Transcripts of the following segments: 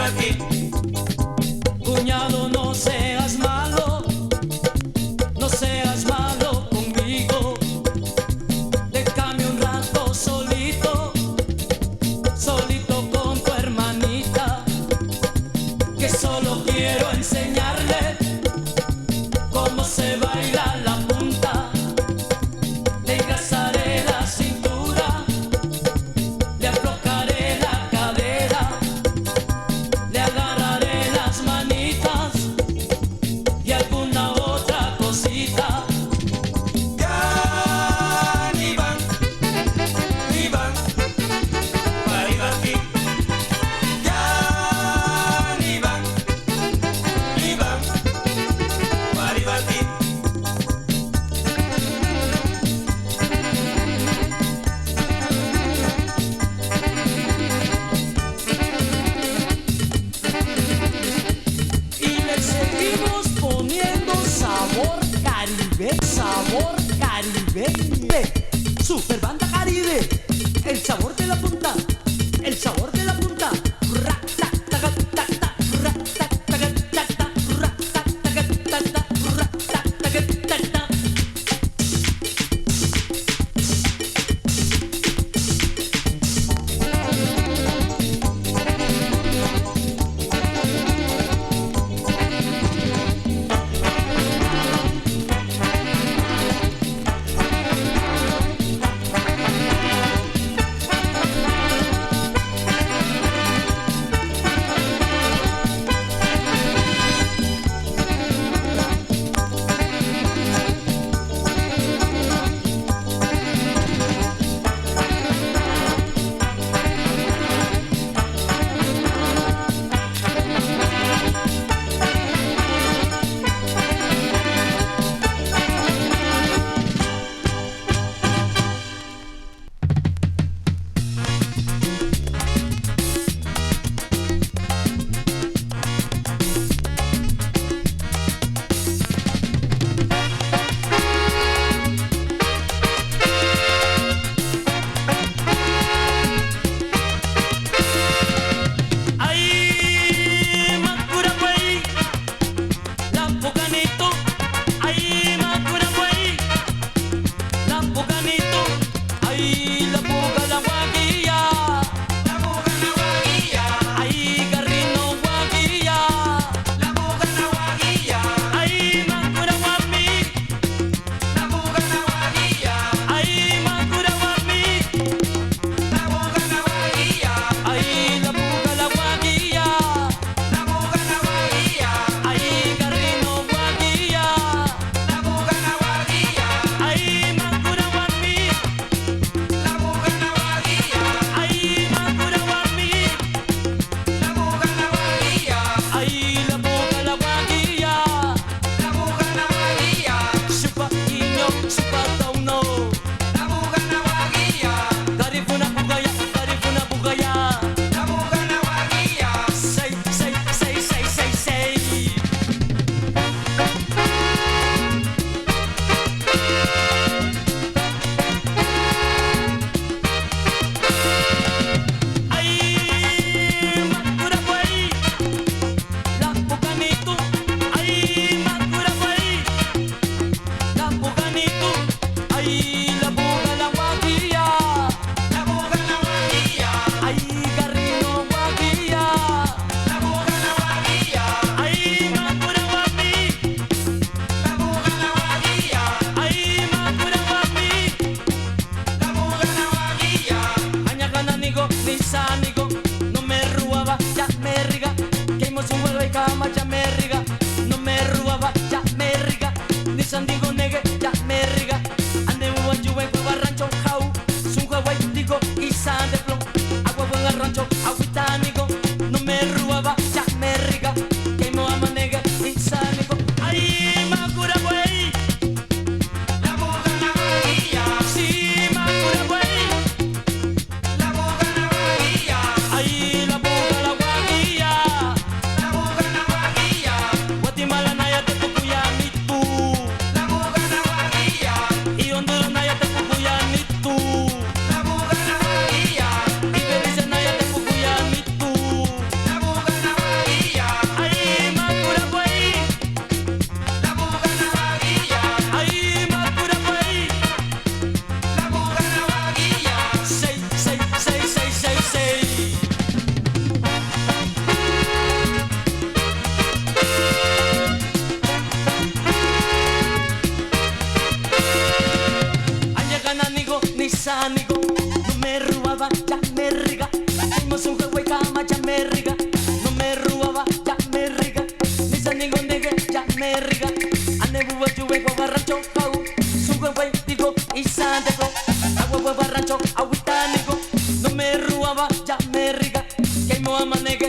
aquí. Cuñado, no seas malo, no seas malo conmigo. Déjame un rato solito, solito con tu hermanita, que solo quiero enseñarle cómo se baila la punta. Le engrasaré la cintura, le aflojaré la cadera, le agarraré las manitas y alguna otra cosita. Ya ni van, Maribati. Ya ni van, Maribati. Y le seguimos poniendo sabor Caribe, Super Banda Caribe, el sabor de la punta, el sabor de la punta. Ra, ta, ta, ta, ta, ta, ra, ta, ta, ta, ta, ta, ra, ta, ta, ta, ta, ta, ra, ta, ta, ta, ta, ta.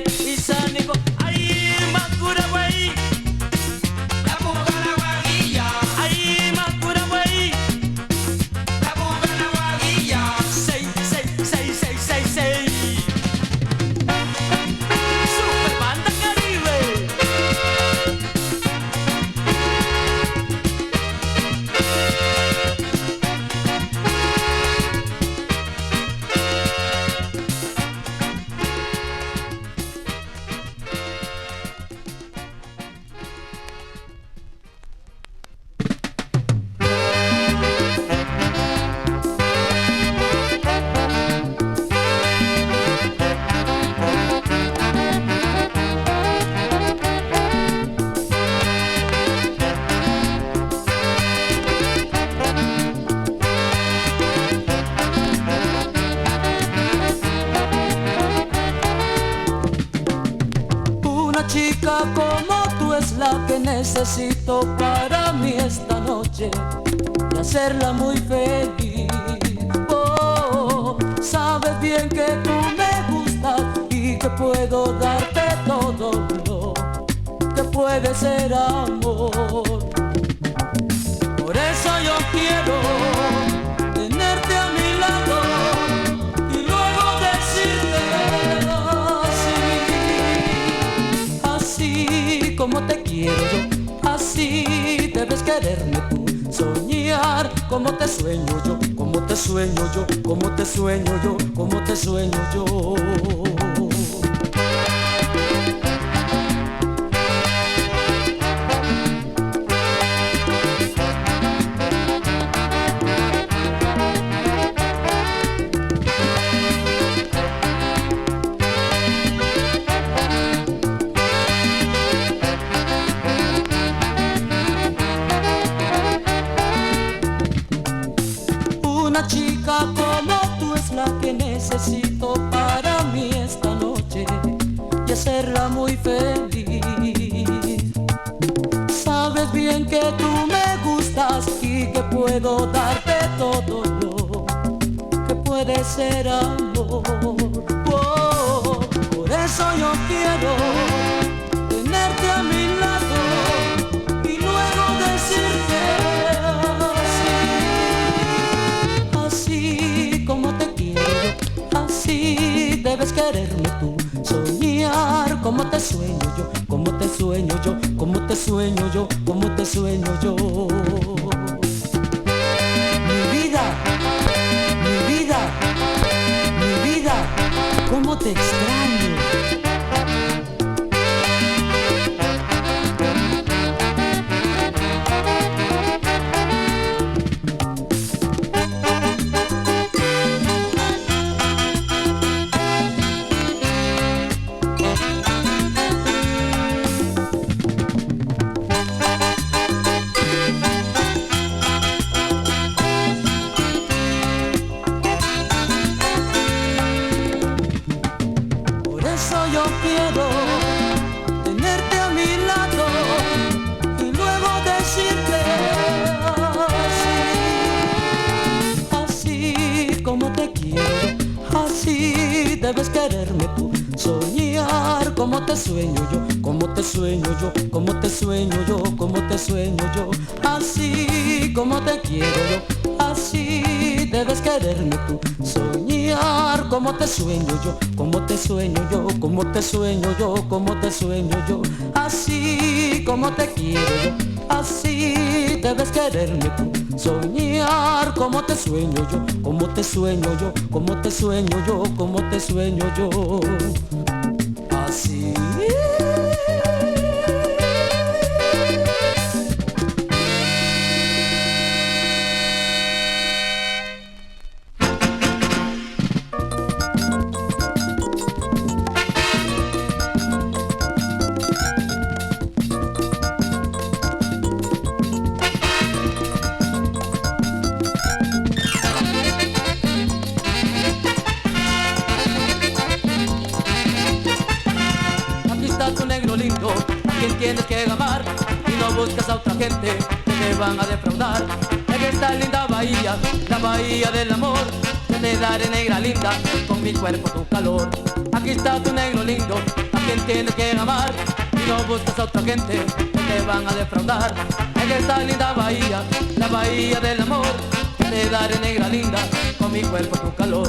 Iye, Isanico, ay, Macuraguay, La puga la guaguilla, ay, Macuraguay, la puga la guaguilla. 6666666. Super Banda Caribe. Una chica como tú es la que necesito para mí esta noche y hacerla muy feliz. Oh, sabes bien que tú me gustas y que puedo darte todo lo que puede ser amor. Por eso yo quiero tenerte a mi lado y luego decirte así como te quiero yo, así debes quererme tú, soñar como te sueño yo, como te sueño yo, como te sueño yo, como te sueño yo. Una chica como tú es la que necesito para mí esta noche y hacerla muy feliz. Sabes bien que tú me gustas y que puedo darte todo lo que puede ser amor. Oh, por eso yo quiero tenerte a mi lado y luego decirte así como te quiero, así debes quererme tú, soñar como te sueño yo, como te sueño yo, como te sueño yo, como te sueño yo. Mi vida, mi vida, mi vida, cómo te extraño. Por eso yo quiero tenerte a mi lado y luego decirte así como te quiero, así debes quererme tú, soñar como te sueño yo, como te sueño yo, como te sueño yo, como te sueño yo, así como te quiero yo, así debes quererme tú, soñar como te sueño yo, como te sueño yo, como te sueño yo, como te sueño yo, así como te quiero yo, así debes quererme tú, soñar como te sueño yo, como te sueño yo, como te sueño yo, como te sueño yo, así. Tienes que amar y no buscas a otra gente que te van a defraudar. En esta linda bahía, la bahía del amor, yo te daré negra linda con mi cuerpo tu calor. Aquí está tu negro lindo, tienes que amar y no buscas a otra gente que te van a defraudar. En esta linda bahía, la bahía del amor, te daré negra linda con mi cuerpo tu calor.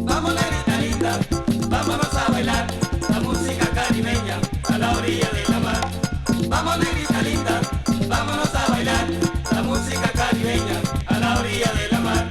Vamos negrita linda, vámonos a bailar la música caribeña a la orilla de la mar. Vamos negrita linda, vámonos a bailar la música caribeña a la orilla de la mar.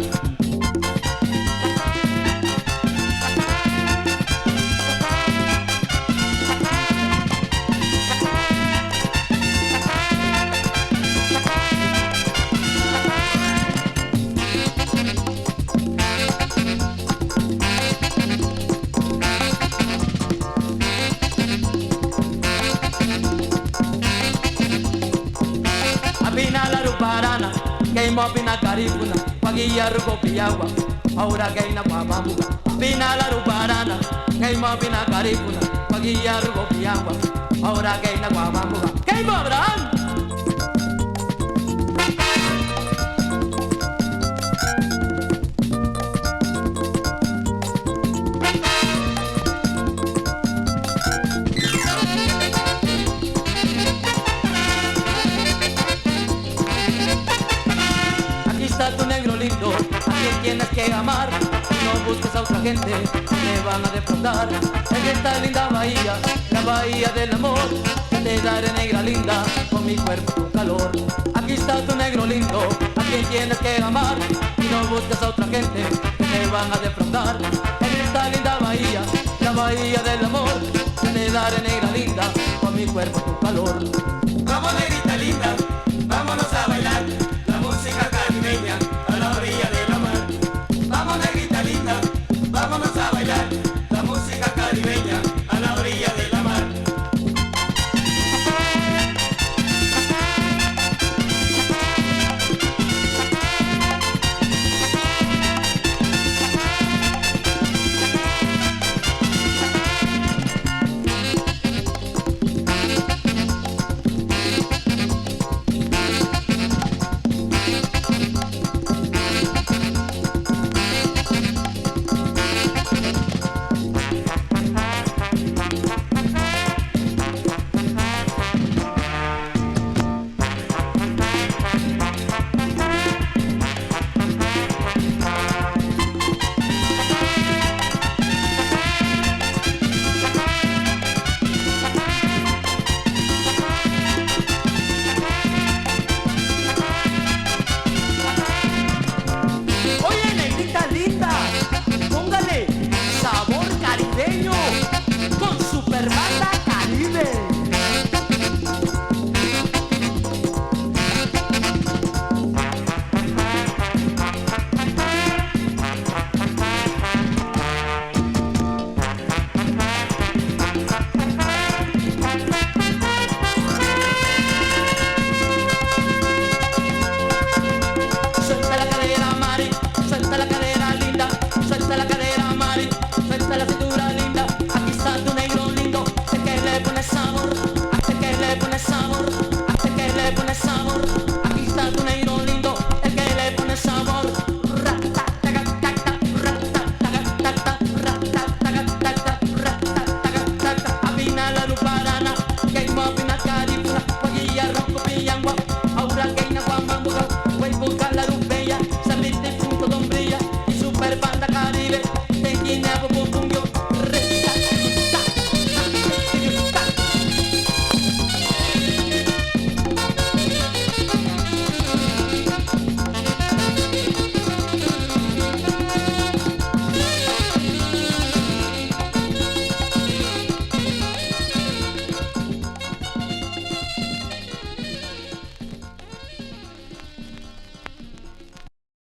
Apina la ruparana, que imopina caricuna, paguilla ruco piyagua, ahora que ina guapamuga. Apina la ruparana, que imopina caricuna, paguilla ruco piyagua, ahora que ina guapamuga. ¿Qué imo Abraham? Aquí está tu negro lindo, a quien tienes que amar. No busques a otra gente, te van a defraudar. En esta linda bahía, la bahía del amor, te daré negra linda con mi cuerpo tu calor. Aquí está tu negro lindo, a quien tienes que amar. Y no busques a otra gente, te van a defraudar. En esta linda bahía, la bahía del amor, te daré negra linda con mi cuerpo tu calor.